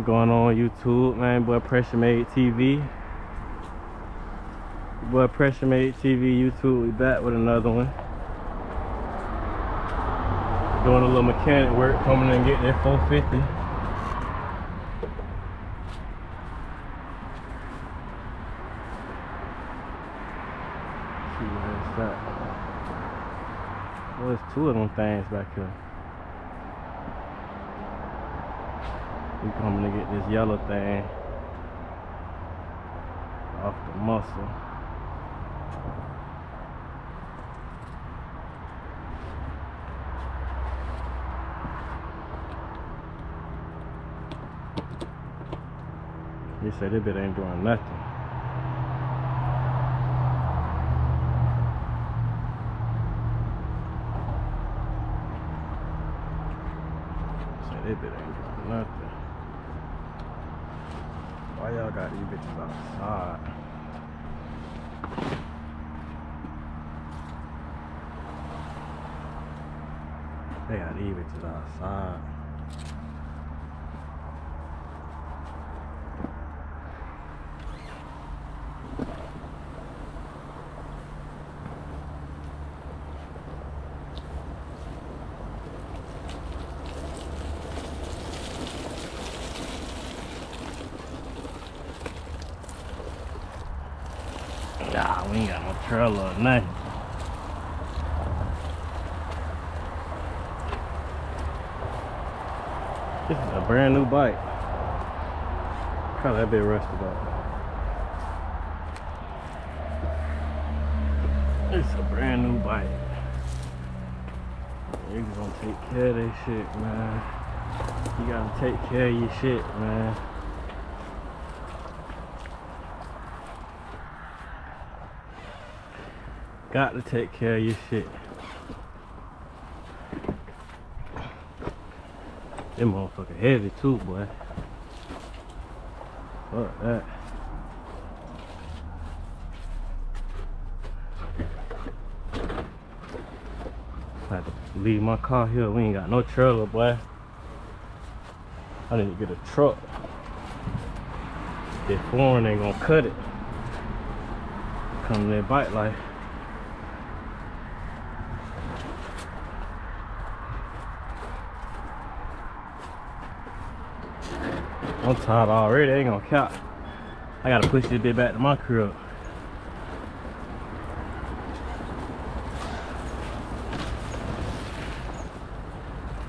Going on YouTube, man. Boy Pressure Made TV. Boy Pressure Made TV YouTube. We back with another one. Doing a little mechanic work, coming and getting that 450. See where it's at. Well, there's two of them things back here. We coming to get this yellow thing off the muscle. They say this bit ain't doing nothing. Say this bit ain't doing nothing. Why y'all got these bitches outside? They got these bitches outside. Nah, we ain't got no trailer or nothing. This is a brand new bike. Probably that bit rusted up. It's a brand new bike. You gonna take care of that shit, man. You gotta take care of your shit, man. Got to take care of your shit. Them motherfucker heavy too, boy. Fuck that. I had to leave my car here. We ain't got no trailer, boy. I need to get a truck. That foreign ain't gonna cut it. Come to that bike life. I'm tired already, ain't gonna count. I gotta push this bit back to my crib.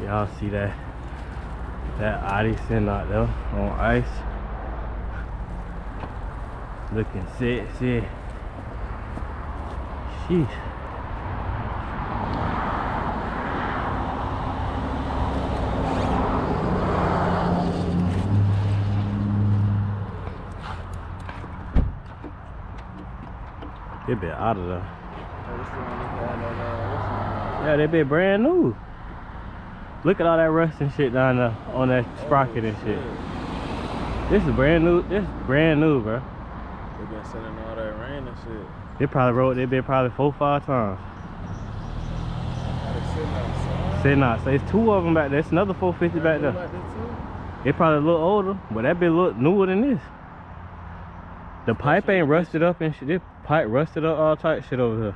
Y'all see that Audi sitting out there on ice. Looking sexy. Sheesh. They been out of there. Yeah, they been brand new. Look at all that rust and shit down there on that sprocket and shit. This is brand new. This is brand new, bro. They been sending all that rain and shit. They probably rode. They been probably 4 or 5 times. Sitting out. So it's 2 of them back there. It's another 450 back there. They probably a little older, but that bit look newer than this. The pipe ain't rusted up and shit. This pipe rusted up, all type shit over here.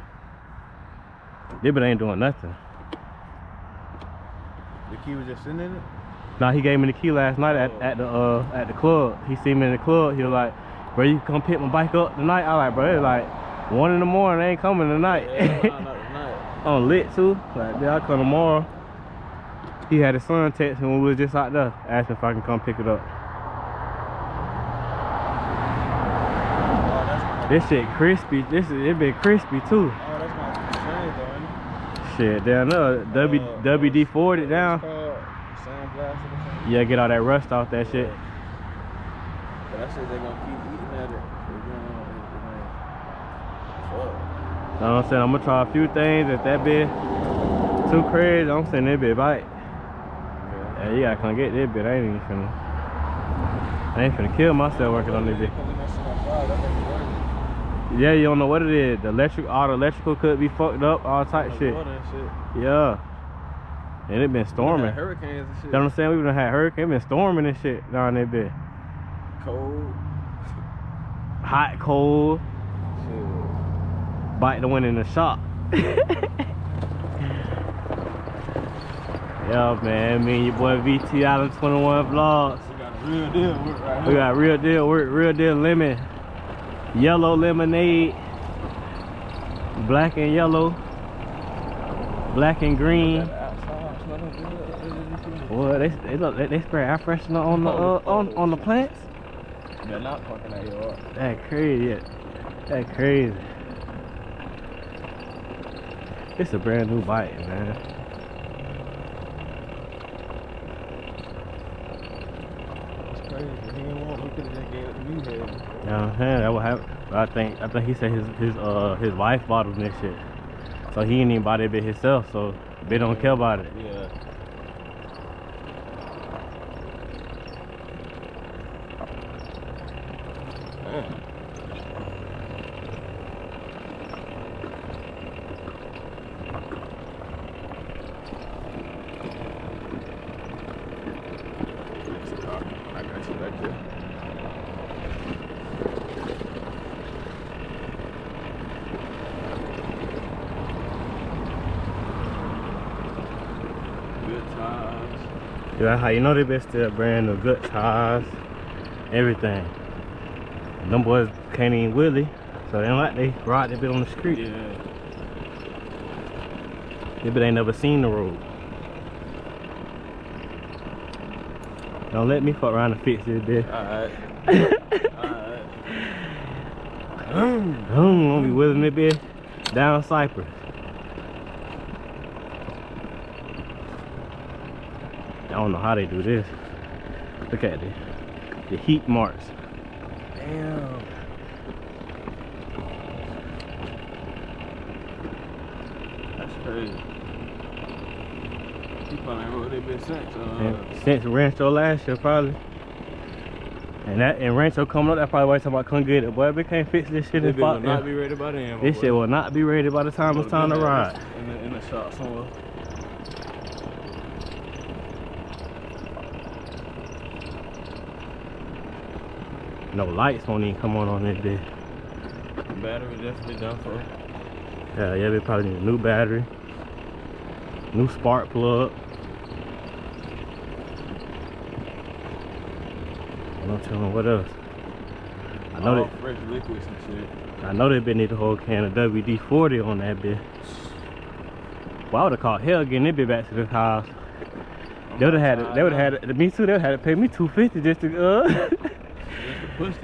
This bit ain't doing nothing. The key was just sitting in it? Nah, he gave me the key last night at the club. He seen me in the club. He was like, "Bro, you can come pick my bike up tonight?" I like, "Bro, it's like 1 in the morning. They ain't coming tonight." Yeah, not tonight. I'm lit too. Like, yeah, I'll come tomorrow. He had his son text me when we was just out there, asking if I can come pick it up. This shit crispy. It been crispy too. Oh, that's my change though, ain't it? Shit, down there, WD-40 down. Sandblasted. Yeah, get all that rust off that shit. But that shit, they gonna keep eating at it. Fuck. You know what I'm saying? I'm gonna try a few things. If that bit too crazy, I'm saying that bit bite. Yeah, you gotta come get that bit. I ain't finna kill myself working on this bit. Yeah, you don't know what it is. All the electrical could be fucked up, all type shit. Yeah. And it been storming. Hurricanes and shit. You know what I'm saying? We done had hurricane, been storming and shit down there bit. Cold. Hot, cold. Shit. Bite the one in the shop. Yeah, man, me and your boy VT Island 21 Vlogs. We got a real deal work right here. We got real deal work, real deal lemon. Yellow lemonade. Black and yellow. Black and green. Boy, they spray air freshener on the plants. They're not fucking that yard. That crazy. That crazy. It's a brand new bite, man. It's crazy. He didn't want, we could have just gave it to me, man. You know what I'm saying? That would happen. I think he said his wife bought him this shit. So he ain't even buy that bit himself, so they don't care about it. Yeah. I got you back there. Good times. Yeah, how you know they been still brand new, good tires, everything. Them boys can't even wheelie, so they don't like they ride that bit on the street. Yeah. They bit ain't never seen the road. Don't let me fuck around and fix this bit. Alright. Alright. Gonna be wheeling that bit down Cypress. I don't know how they do this. Look at the heat marks. Damn. That's crazy. He probably rode that bitch since Since Rancho last year, probably. And Rancho coming up, that probably why somebody couldn't get it. Boy, we can't fix this shit in will not be ready by then. This shit will not be ready by the time it's time to ride. In the shop somewhere. No lights won't even come on this bit. The battery definitely done for. Yeah, they probably need a new battery, new spark plug. Don't tell them what else. I know all fresh liquids and shit. I know they been need a whole can of WD-40 on that bit. Well, I would have called hell getting that bit back to the house. They would have had it. Me too. They would have had to pay me $250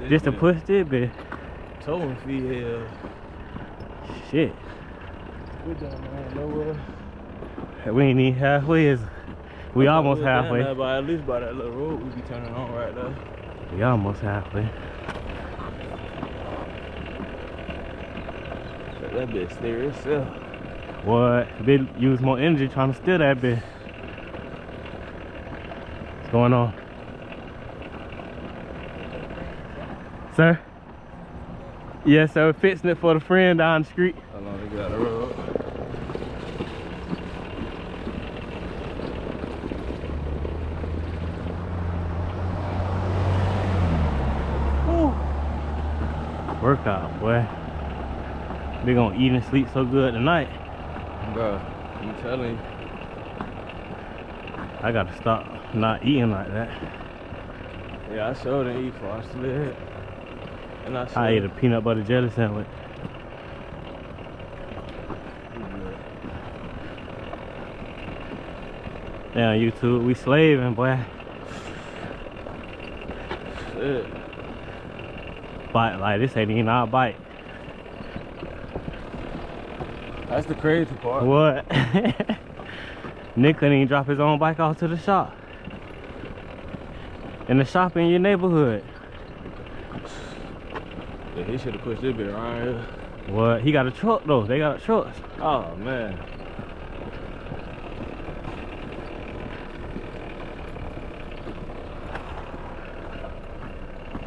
just to push this bit. Towing fee, hell. Shit. We done, man. Nowhere. We ain't even halfway. We almost halfway. At least by that little road we be turning on right there. We almost halfway. That bitch steer itself. What? They use more energy trying to steer that bit. What's going on? Sir? Yes, sir. We're fixing it for the friend down the street. How long they got the road? Workout, boy. We gonna eat and sleep so good tonight. Bro, I'm telling you. I gotta stop not eating like that. Yeah, I sure didn't eat before I slid. And I ate a peanut butter jelly sandwich. Yeah, YouTube, we slaving, boy. Shit. Bite like this ain't even our bite. That's the crazy part. What? Nick couldn't even drop his own bike off to the shop. In the shop in your neighborhood. Yeah, he should have pushed this bit around here. What? He got a truck though. They got a truck. Oh man.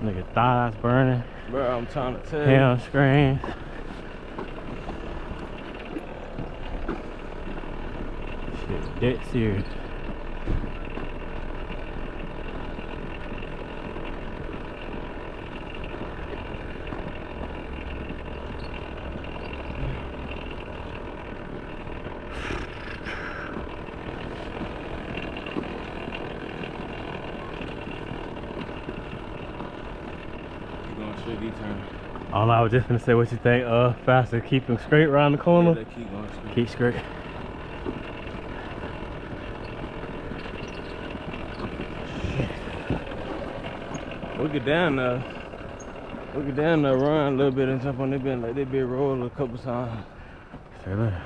Nigga thighs burning. Bro, I'm trying to tell you. Hamstrings. Shit Dead serious. Oh no, I was just gonna say what you think. Faster, keep him straight around the corner. Yeah, they keep going straight. Keep straight. We get down there. We get down there, run a little bit and jump on that bit like they been roll a couple times. Say that.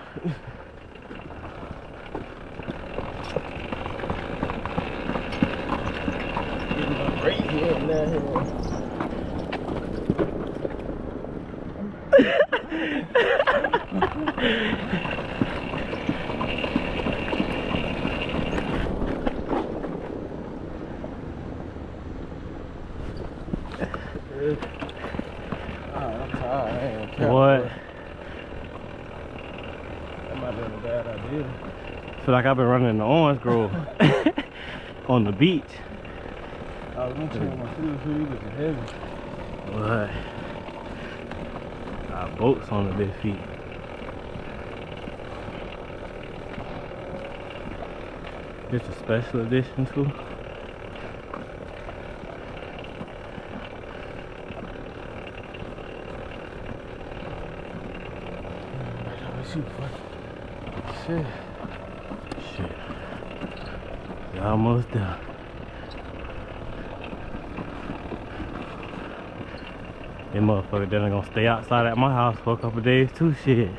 Right here and down here. I'm tired. What? That might have been a bad idea. Feel like I've been running in the orange grove on the beach. I was gonna change my shoes, so you looking heavy. What? Got boats on the big feet. This a special edition too. Shit. Shit. You almost there. Them motherfuckers then gonna stay outside at my house for a couple days too. Shit.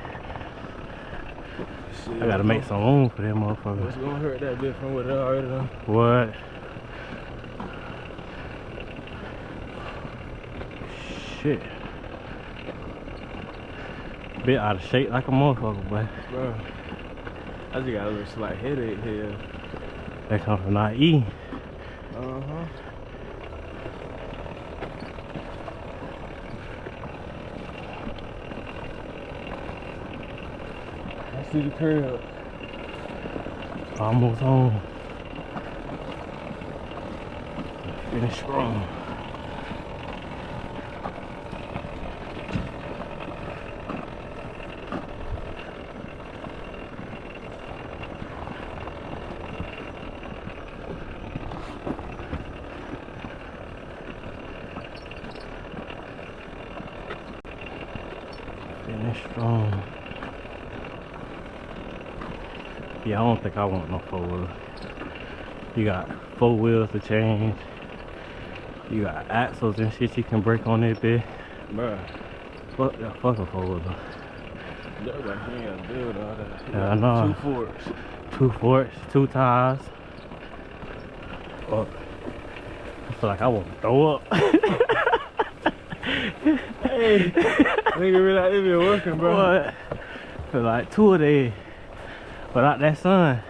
I gotta make some room for them motherfuckers. What's gonna hurt that bit from what they already done? What? Shit. Bit out of shape like a motherfucker, boy. Bro, I just got a little slight headache here. That come from not eating. Uh-huh. I see the curb. Almost home. Finish strong. Finish strong. Yeah, I don't think I want no 4-wheel. You got 4 wheels to change. You got axles and shit you can break on it, bitch. Bruh. Fuck that fucking 4-wheeler. That right here, build all that. Yeah, I know. 2 forks. 2 forks, 2 tires. Fuck. I feel like I want to throw up. Hey, nigga realize it been working, bro. What? I feel like 2 of these. Without that sun.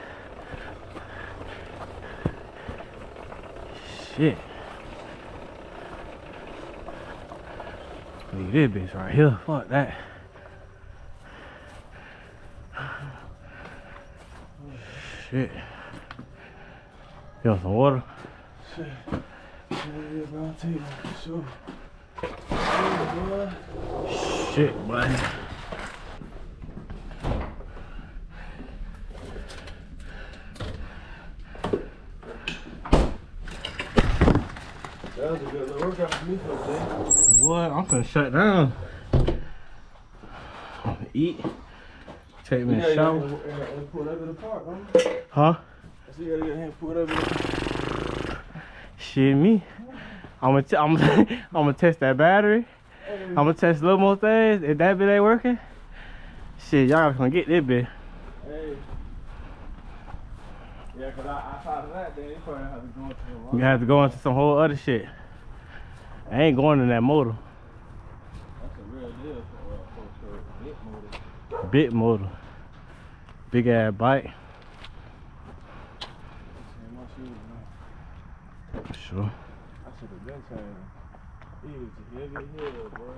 Shit. Leave this bitch right here. Fuck that. Shit. You want some water? Shit. Yeah, bro, I'll take one for sure. Shit, boy. That was a good little workout for me for today. What? I'm finna shut down. I'm gonna eat. Take me a shower. Pull that bit apart, bro. Huh? I see you gotta get him pulled up. Shit, me. I'm gonna test that battery. I'm gonna test a little more things. If that bit ain't working, shit, y'all gonna get this bit. Hey. Yeah, cause I thought of that, then you probably have to go into the wrong. You have to go into some whole other shit. I ain't going in that motor. That's a real deal for bit motor. Big motor. Big ass bike. Change my shoes, man. For sure. I should have been changing. He was a heavy hill, bro.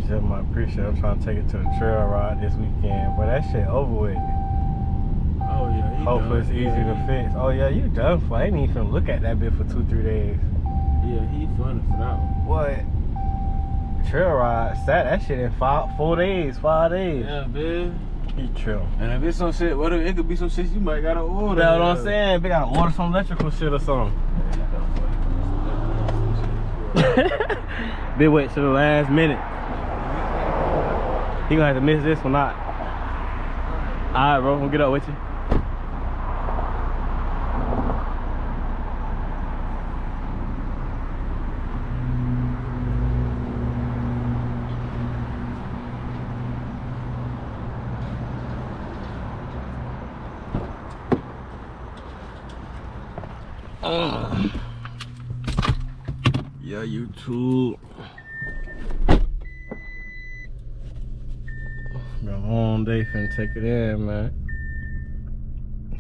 just my appreciate. I'm trying to take it to the trail ride this weekend, but that shit over with. Oh yeah, hopefully it's easy to fix. Oh yeah, you done for. I ain't even finna look at that bit for 2-3 days. Yeah, he funny for that one. What? Trail ride, that shit in 5 days. Yeah, man. He chill. And if it's some shit, what if it could be some shit you might gotta order? That's what I'm saying. We gotta order some electrical shit or something. Been wait to the last minute. He gonna have to miss this one out. Alright, bro, we'll get up with you. Yeah, YouTube. Been a long day, finna take it in, man.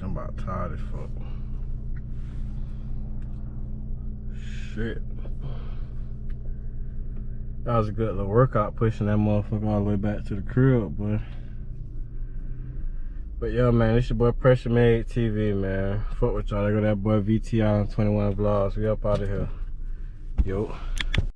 I'm about tired as fuck. Shit. That was a good little workout pushing that motherfucker all the way back to the crib, boy. But yeah, man, it's your boy Pressure Made TV, man. Fuck with y'all. There go that boy VTI on 21 Vlogs. We up out of here. Yo.